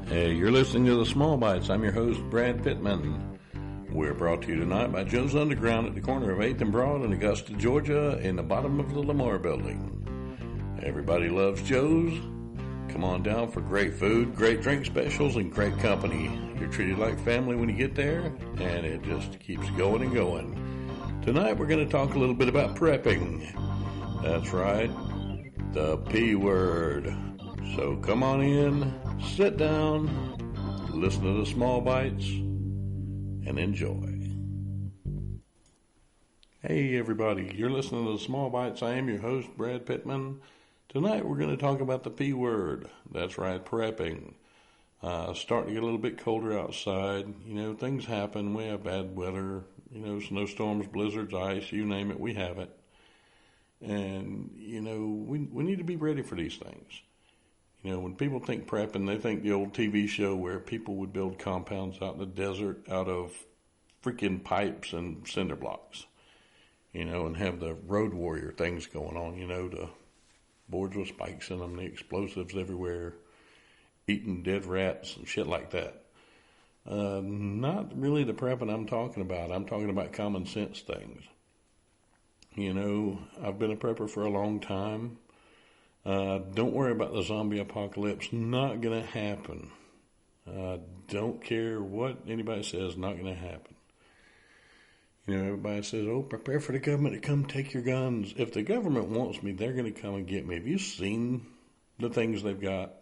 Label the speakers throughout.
Speaker 1: Hey, you're listening to The Small Bites. I'm your host, Brad Pittman. We're brought to you tonight by Joe's Underground at the corner of 8th and Broad in Augusta, Georgia, in the bottom of the Lamar Building. Everybody loves Joe's. Come on down for great food, great drink specials, and great company. You're treated like family when you get there, and it just keeps going and going. Tonight we're going to talk a little bit about prepping. That's right, the P word. So come on in, sit down, listen to the Small Bites, and enjoy. Hey everybody, you're listening to the Small Bites. I am your host, Brad Pittman. Tonight we're going to talk about the P word. That's right, prepping. Starting to get a little bit colder outside. You know, things happen. We have bad weather. You know, snowstorms, blizzards, ice, you name it, we have it. And, you know, we need to be ready for these things. You know, when people think prepping, they think the old TV show where people would build compounds out in the desert out of freaking pipes and cinder blocks, you know, and have the road warrior things going on, you know, the boards with spikes in them, the explosives everywhere, eating dead rats and shit like that. Not really the prepping I'm talking about. I'm talking about common sense things. You know, I've been a prepper for a long time. Don't worry about the zombie apocalypse. Not going to happen. Don't care what anybody says, not going to happen. You know, everybody says, oh, prepare for the government to come take your guns. If the government wants me, they're going to come and get me. Have you seen the things they've got?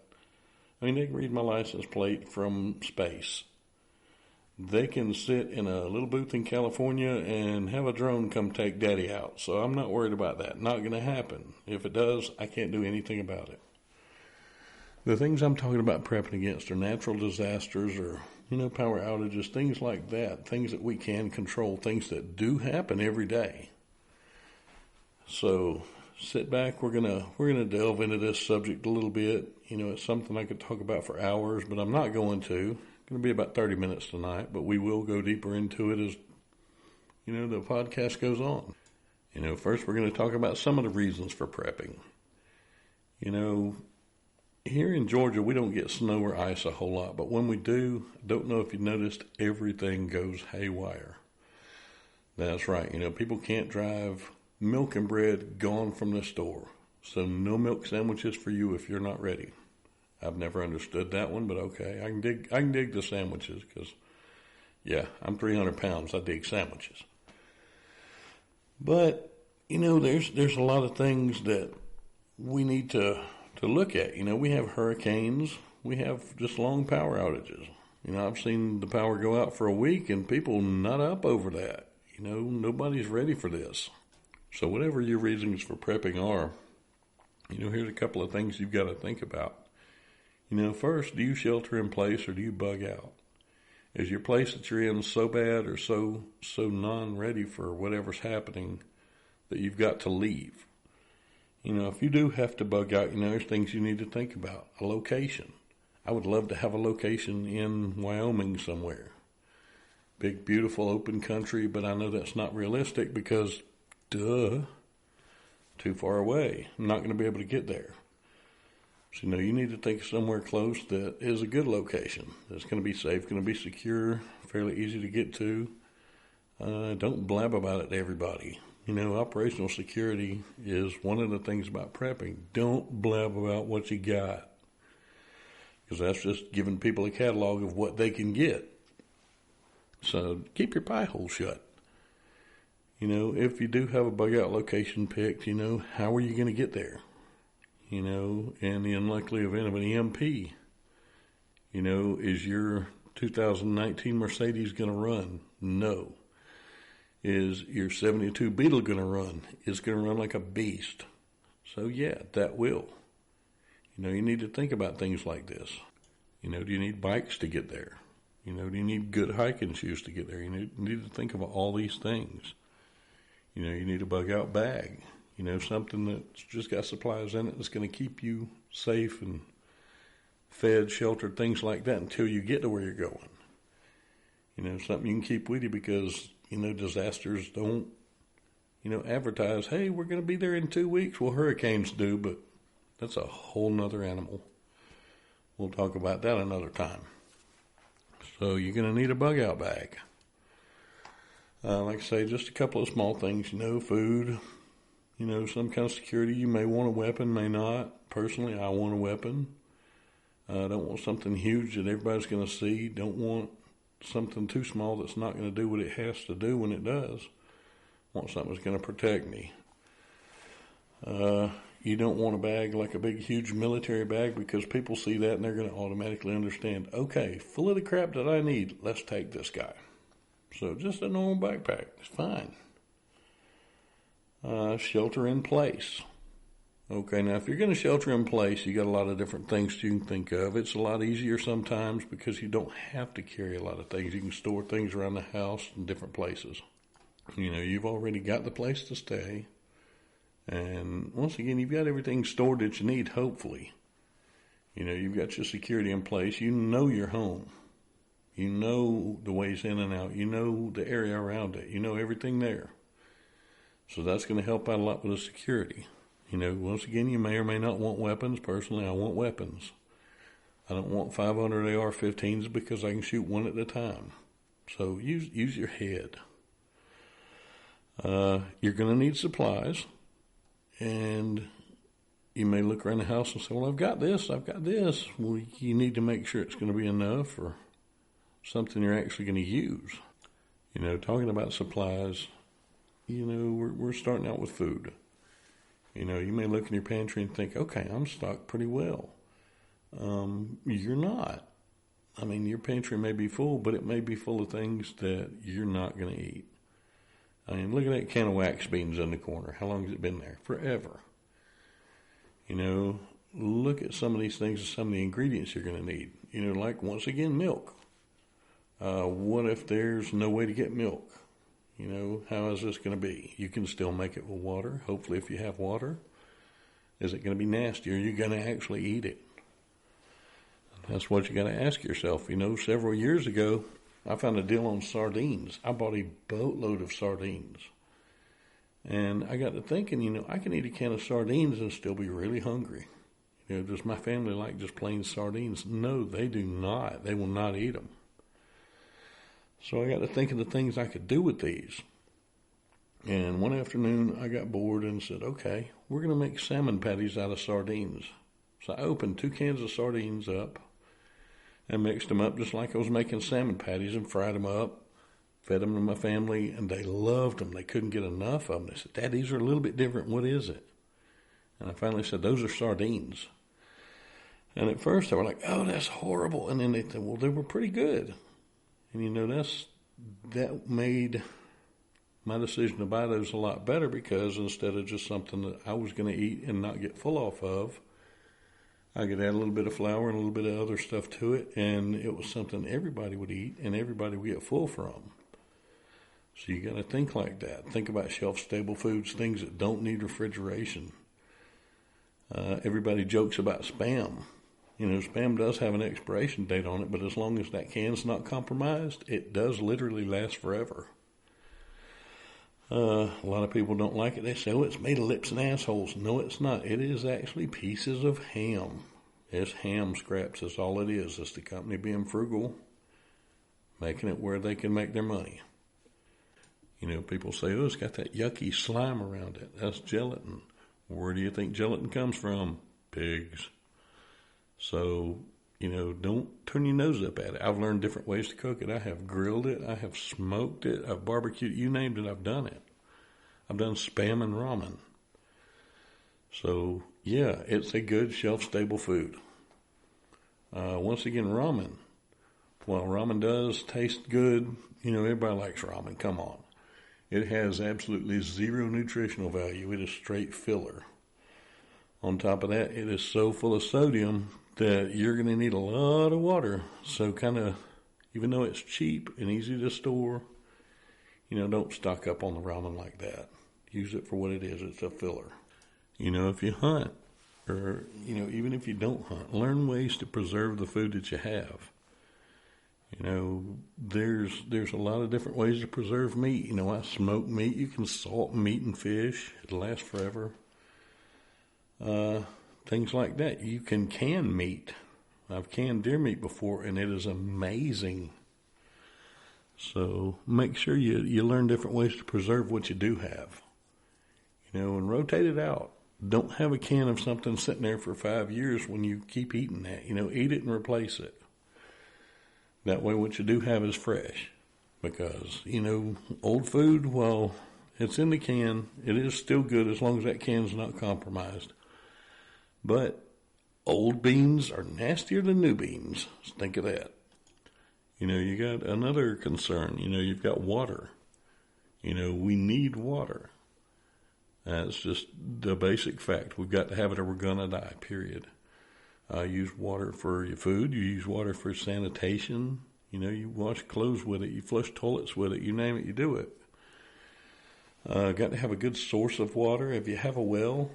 Speaker 1: I mean, they can read my license plate from space. They can sit in a little booth in California and have a drone come take daddy out. So I'm not worried about that. Not going to happen. If it does, I can't do anything about it. The things I'm talking about prepping against are natural disasters or, you know, power outages, things like that, things that we can control, things that do happen every day. So sit back. We're gonna delve into this subject a little bit. You know, it's something I could talk about for hours, but I'm not going to. Going to be about 30 minutes tonight, but we will go deeper into it as, you know, the podcast goes on. You know, first we're going to talk about some of the reasons for prepping. You know, here in Georgia, we don't get snow or ice a whole lot, but when we do, I don't know if you noticed, everything goes haywire. That's right. You know, people can't drive. Milk and bread gone from the store. So no milk sandwiches for you if you're not ready. I've never understood that one, but okay. I can dig the sandwiches because, yeah, I'm 300 pounds. I dig sandwiches. But, you know, there's a lot of things that we need to look at. You know, we have hurricanes. We have just long power outages. You know, I've seen the power go out for a week and people not up over that. You know, nobody's ready for this. So whatever your reasons for prepping are, you know, here's a couple of things you've got to think about. You know, first, do you shelter in place or do you bug out? Is your place that you're in so bad or so non-ready for whatever's happening that you've got to leave? You know, if you do have to bug out, you know, there's things you need to think about. A location. I would love to have a location in Wyoming somewhere. Big, beautiful, open country, but I know that's not realistic because, too far away. I'm not going to be able to get there. So, you know, you need to think of somewhere close that is a good location, that's going to be safe, going to be secure, fairly easy to get to. Don't blab about it to everybody. You know, operational security is one of the things about prepping. Don't blab about what you got, because that's just giving people a catalog of what they can get. So keep your pie hole shut. You know, if you do have a bug out location picked, you know, how are you going to get there? You know, in the unlikely event of an EMP, you know, is your 2019 Mercedes going to run? No. Is your 72 Beetle going to run? It's going to run like a beast. So, yeah, that will. You know, you need to think about things like this. You know, do you need bikes to get there? You know, do you need good hiking shoes to get there? You need to think of all these things. You know, you need a bug out bag. You know, something that's just got supplies in it that's going to keep you safe and fed, sheltered, things like that until you get to where you're going. You know, something you can keep with you because, you know, disasters don't, you know, advertise, hey, we're going to be there in 2 weeks. Well, hurricanes do, but that's a whole nother animal. we'll talk about that another time. So you're going to need a bug out bag. Like I say, just a couple of small things, food, some kind of security. You may want a weapon, may not. Personally, I want a weapon. I don't want something huge that everybody's going to see. Don't want something too small that's not going to do what it has to do when it does. Want something that's going to protect me. You don't want a bag like a big, huge military bag, because people see that and they're going to automatically understand, okay, full of the crap that I need, let's take this guy. So just a normal backpack is fine. Shelter in place. Okay, now if you're going to shelter in place, you got a lot of different things you can think of. It's a lot easier sometimes because you don't have to carry a lot of things. You can store things around the house in different places. You've already got the place to stay. And once again, you've got everything stored that you need, hopefully. You've got your security in place. You know your home. You know the ways in and out. You know the area around it. You know everything there. So that's going to help out a lot with the security. Once again, you may or may not want weapons. Personally, I want weapons. I don't want 500 AR-15s because I can shoot one at a time. So use your head. You're going to need supplies. And you may look around the house and say, well, I've got this. Well, you need to make sure it's going to be enough or something you're actually going to use. Talking about supplies, we're starting out with food. You may look in your pantry and think, okay, I'm stocked pretty well. You're not. Your pantry may be full, but it may be full of things that you're not going to eat. Look at that can of wax beans in the corner. How long has it been there? Forever. Look at some of these things and some of the ingredients you're going to need. Like, once again, milk. What if there's no way to get milk? How is this going to be? You can still make it with water. Hopefully, if you have water. Is it going to be nasty? Or are you going to actually eat it? That's what you got to ask yourself. Several years ago, I found a deal on sardines. I bought a boatload of sardines. And I got to thinking, I can eat a can of sardines and still be really hungry. Does my family like just plain sardines? No, they do not. They will not eat them. So I got to think of the things I could do with these. And one afternoon, I got bored and said, okay, we're going to make salmon patties out of sardines. So I opened 2 cans of sardines up and mixed them up just like I was making salmon patties and fried them up, fed them to my family, and they loved them. They couldn't get enough of them. They said, Dad, these are a little bit different. What is it? And I finally said, those are sardines. And at first they were like, oh, that's horrible. And then they said, well, they were pretty good. And that made my decision to buy those a lot better, because instead of just something that I was going to eat and not get full off of, I could add a little bit of flour and a little bit of other stuff to it, and it was something everybody would eat and everybody would get full from. So you got to think like that. Think about shelf-stable foods, things that don't need refrigeration. Everybody jokes about Spam. Spam does have an expiration date on it, but as long as that can's not compromised, it does literally last forever. A lot of people don't like it. They say, oh, it's made of lips and assholes. No, it's not. It is actually pieces of ham. It's ham scraps. That's all it is. It's the company being frugal, making it where they can make their money. People say, oh, it's got that yucky slime around it. That's gelatin. Where do you think gelatin comes from? Pigs. So, don't turn your nose up at it. I've learned different ways to cook it. I have grilled it. I have smoked it. I've barbecued it. You named it, I've done it. I've done Spam and ramen. So, yeah, it's a good shelf-stable food. Once again, ramen. While ramen does taste good, everybody likes ramen. Come on. It has absolutely zero nutritional value. It is straight filler. On top of that, it is so full of sodium that you're going to need a lot of water. So even though it's cheap and easy to store, don't stock up on the ramen like that. Use it for what it is. It's a filler. If you hunt, or, even if you don't hunt, learn ways to preserve the food that you have. There's a lot of different ways to preserve meat. I smoke meat. You can salt meat and fish. It'll last forever. Things like that. You can meat. I've canned deer meat before, and it is amazing. So make sure you learn different ways to preserve what you do have, and rotate it out. Don't have a can of something sitting there for 5 years when you keep eating that. Eat it and replace it. That way what you do have is fresh. Because, old food, well, it's in the can. It is still good as long as that can's not compromised. But old beans are nastier than new beans. Just think of that. You got another concern. You've got water. We need water. That's just the basic fact. We've got to have it or we're going to die, period. Use water for your food. You use water for sanitation. You wash clothes with it. You flush toilets with it. You name it, you do it. Got to have a good source of water. If you have a well,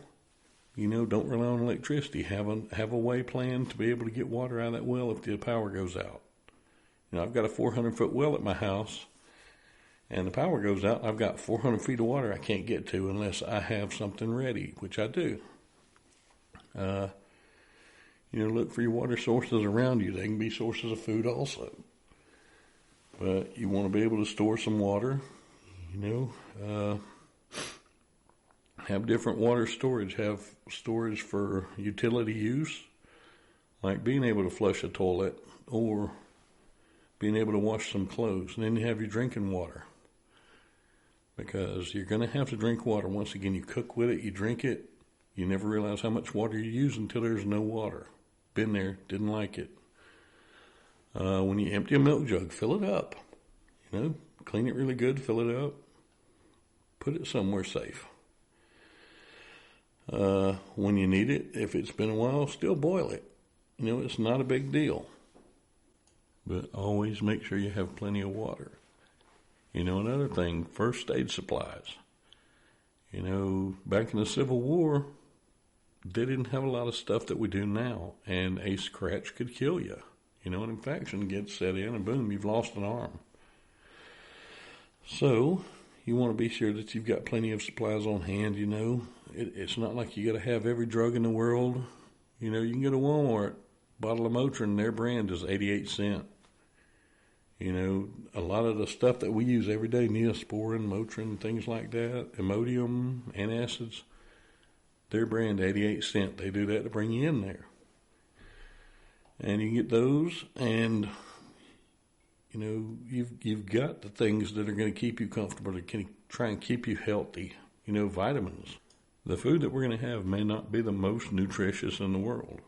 Speaker 1: don't rely on electricity. Have a way planned to be able to get water out of that well if the power goes out. I've got a 400-foot well at my house, and the power goes out. I've got 400 feet of water I can't get to unless I have something ready, which I do. Look for your water sources around you. They can be sources of food also. But you want to be able to store some water, have different water storage. Have storage for utility use, like being able to flush a toilet or being able to wash some clothes. And then you have your drinking water, because you're going to have to drink water. Once again, you cook with it, you drink it. You never realize how much water you use until there's no water. Been there, didn't like it. When you empty a milk jug, fill it up. Clean it really good, fill it up. Put it somewhere safe. When you need it, if it's been a while, still boil it. It's not a big deal. But always make sure you have plenty of water. Another thing, first aid supplies. Back in the Civil War, they didn't have a lot of stuff that we do now. And a scratch could kill you. An infection gets set in and boom, you've lost an arm. So, you want to be sure that you've got plenty of supplies on hand, It's not like you got to have every drug in the world. You can go to Walmart, bottle of Motrin, their brand is 88 cents. A lot of the stuff that we use every day, Neosporin, Motrin, things like that, Imodium, antacids, their brand 88 cents. They do that to bring you in there. And you can get those, and you've got the things that are going to keep you comfortable, that can try and keep you healthy. Vitamins. The food that we're going to have may not be the most nutritious in the world,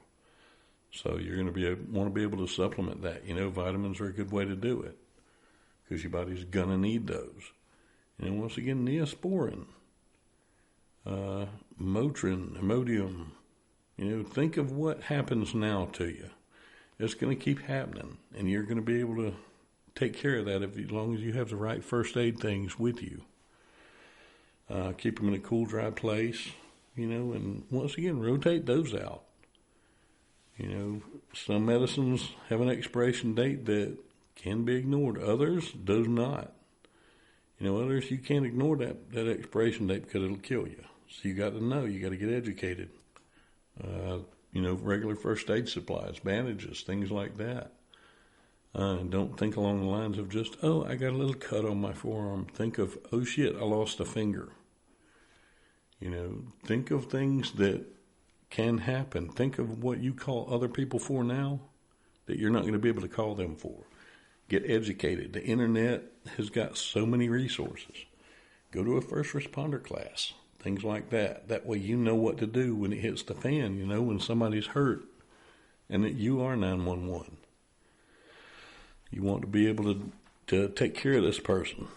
Speaker 1: so you're going to want to be able to supplement that. Vitamins are a good way to do it, because your body's going to need those. Once again, Neosporin, Motrin, Imodium. Think of what happens now to you. It's going to keep happening, and you're going to be able to take care of that as long as you have the right first aid things with you. Keep them in a cool, dry place, and once again, rotate those out. Some medicines have an expiration date that can be ignored. Others do not. Others you can't ignore that expiration date because it'll kill you. So you got to know. You got to get educated. Regular first aid supplies, bandages, things like that. Don't think along the lines of just, I got a little cut on my forearm. Think of, oh shit, I lost a finger. Think of things that can happen. Think of what you call other people for now that you're not going to be able to call them for. Get educated. The internet has got so many resources. Go to a first responder class. Things like that. That way you know what to do when it hits the fan, when somebody's hurt and that you are 911. You want to be able to take care of this person,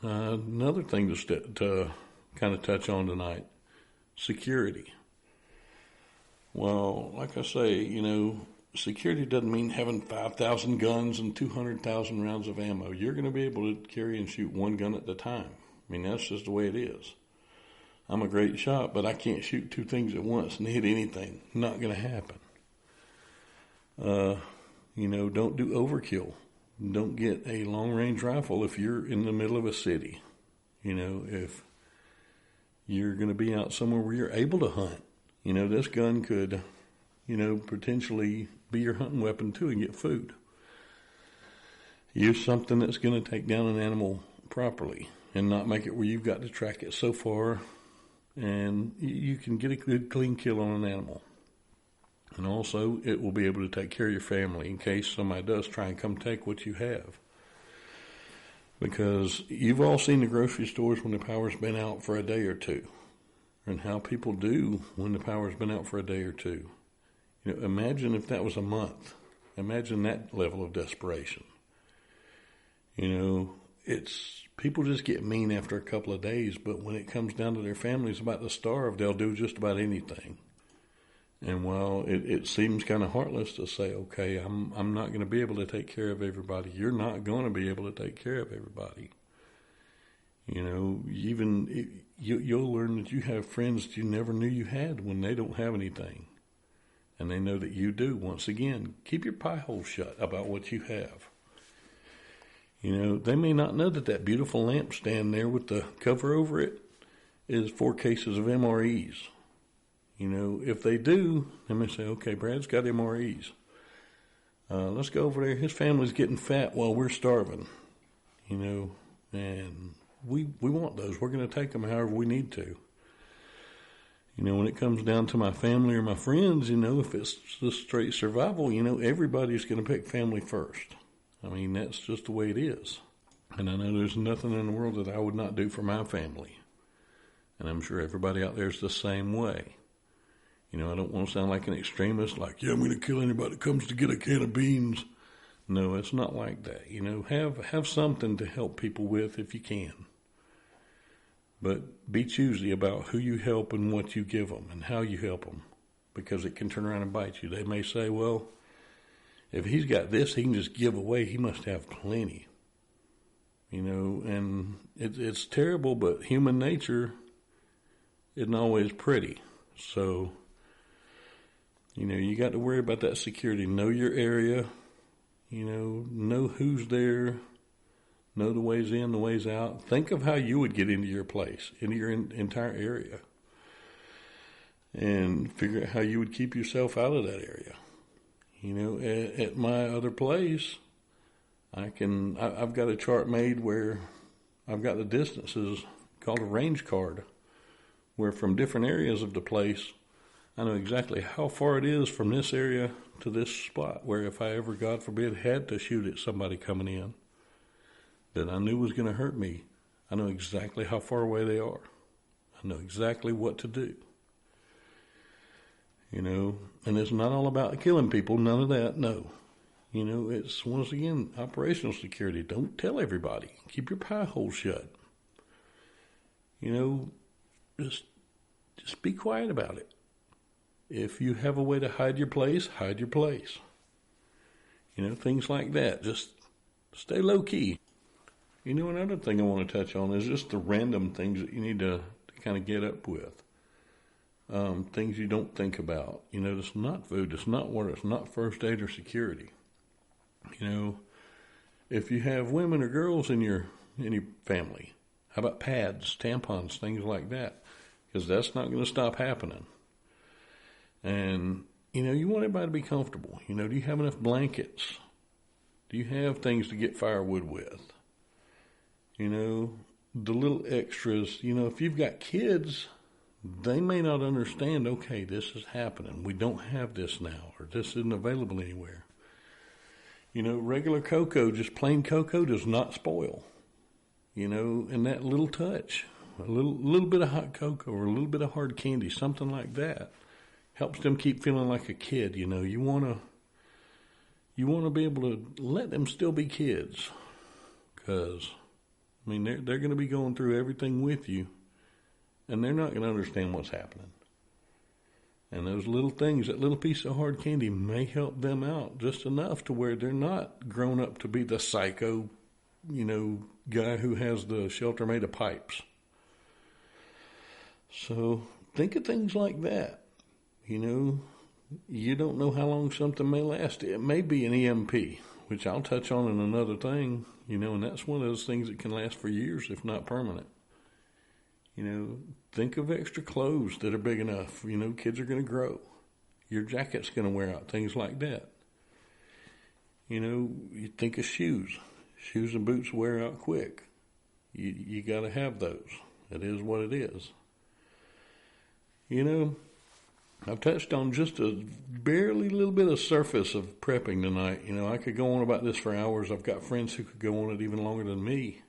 Speaker 1: Another thing to kind of touch on tonight, security. Well, like I say, security doesn't mean having 5,000 guns and 200,000 rounds of ammo. You're going to be able to carry and shoot one gun at a time. That's just the way it is. I'm a great shot, but I can't shoot two things at once and hit anything. Not going to happen. Don't do overkill. Don't get a long-range rifle if you're in the middle of a city. If you're going to be out somewhere where you're able to hunt. This gun could potentially be your hunting weapon too and get food. Use something that's going to take down an animal properly and not make it where you've got to track it so far, and you can get a good clean kill on an animal. And also, it will be able to take care of your family in case somebody does try and come take what you have. Because you've all seen the grocery stores when the power's been out for a day or two, and how people do when the power's been out for a day or two. Imagine if that was a month. Imagine that level of desperation. It's people just get mean after a couple of days, but when it comes down to their families about to starve, they'll do just about anything. And while it seems kind of heartless to say, okay, I'm not going to be able to take care of everybody, you're not going to be able to take care of everybody. You'll learn that you have friends that you never knew you had when they don't have anything. And they know that you do. Once again, keep your pie hole shut about what you have. They may not know that beautiful lampstand there with the cover over it is 4 cases of MREs. If they do, they may say, okay, Brad's got MREs. Let's go over there. His family's getting fat while we're starving. And we want those. We're going to take them however we need to. When it comes down to my family or my friends, if it's just straight survival, everybody's going to pick family first. That's just the way it is. And I know there's nothing in the world that I would not do for my family. And I'm sure everybody out there is the same way. I don't want to sound like an extremist, like, I'm going to kill anybody that comes to get a can of beans. No, it's not like that. Have something to help people with if you can. But be choosy about who you help and what you give them and how you help them, because it can turn around and bite you. They may say, well, if he's got this, he can just give away. He must have plenty. And it's terrible, but human nature isn't always pretty. So, you got to worry about that security. Know your area, know who's there, know the ways in, the ways out. Think of how you would get into your place, into your entire area, and figure out how you would keep yourself out of that area. At my other place, I've got a chart made where I've got the distances called a range card, where from different areas of the place, I know exactly how far it is from this area to this spot, where if I ever, God forbid, had to shoot at somebody coming in that I knew was going to hurt me, I know exactly how far away they are. I know exactly what to do. And it's not all about killing people, none of that, no. It's, once again, operational security. Don't tell everybody. Keep your pie hole shut. Just be quiet about it. If you have a way to hide your place, hide your place. Things like that. Just stay low key. Another thing I want to touch on is just the random things that you need to kind of get up with. Things you don't think about. It's not food, it's not water, it's not first aid or security. If you have women or girls in your family, how about pads, tampons, things like that? Because that's not going to stop happening. And, you want everybody to be comfortable. Do you have enough blankets? Do you have things to get firewood with? The little extras. If you've got kids, they may not understand, okay, this is happening. We don't have this now, or this isn't available anywhere. Regular cocoa, just plain cocoa, does not spoil. And that little touch, a little bit of hot cocoa or a little bit of hard candy, something like that, helps them keep feeling like a kid. You want to be able to let them still be kids, because they're going to be going through everything with you, and they're not going to understand what's happening. And those little things, that little piece of hard candy, may help them out just enough to where they're not grown up to be the psycho, guy who has the shelter made of pipes. So think of things like that. You don't know how long something may last. It may be an EMP, which I'll touch on in another thing, and that's one of those things that can last for years, if not permanent. Think of extra clothes that are big enough. Kids are going to grow. Your jacket's going to wear out, things like that. You know, you think of shoes. Shoes and boots wear out quick. You got to have those. It is what it is. You know, I've touched on just a barely little bit of surface of prepping tonight. You know, I could go on about this for hours. I've got friends who could go on it even longer than me.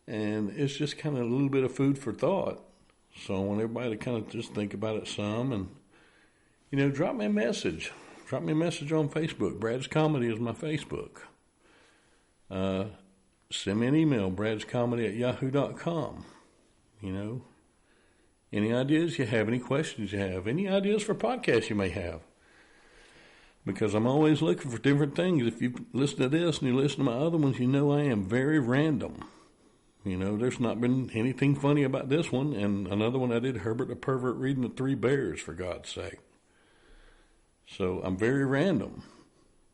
Speaker 1: And it's just kind of a little bit of food for thought. So I want everybody to kind of just think about it some and, you know, drop me a message. Drop me a message on Facebook. Brad's Comedy is my Facebook. Send me an email, bradscomedy@yahoo.com. You know, any ideas you have, any questions you have, any ideas for podcasts you may have. Because I'm always looking for different things. If you listen to this and you listen to my other ones, you know I am very random. You know, there's not been anything funny about this one. And another one I did, Herbert the Pervert reading the Three Bears, for God's sake. So I'm very random.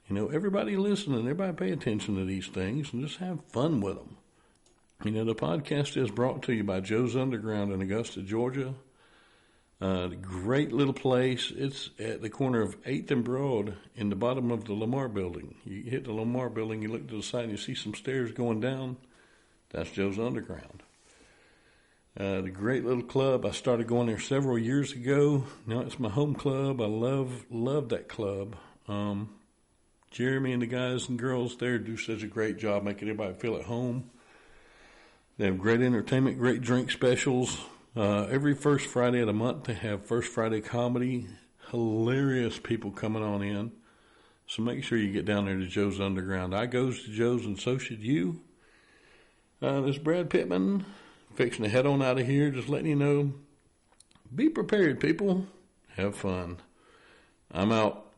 Speaker 1: You know, everybody listening, everybody pay attention to these things and just have fun with them. You know, the podcast is brought to you by Joe's Underground in Augusta, Georgia. Great little place. It's at the corner of 8th and Broad in the bottom of the Lamar Building. You hit the Lamar Building, you look to the side and you see some stairs going down. That's Joe's Underground. The great little club. I started going there several years ago. Now it's my home club. I love that club. Jeremy and the guys and girls there do such a great job making everybody feel at home. They have great entertainment, great drink specials. Every first Friday of the month, they have First Friday Comedy. Hilarious people coming on in. So make sure you get down there to Joe's Underground. I goes to Joe's and so should you. This is Brad Pittman, fixing to head on out of here, just letting you know, be prepared, people. Have fun. I'm out.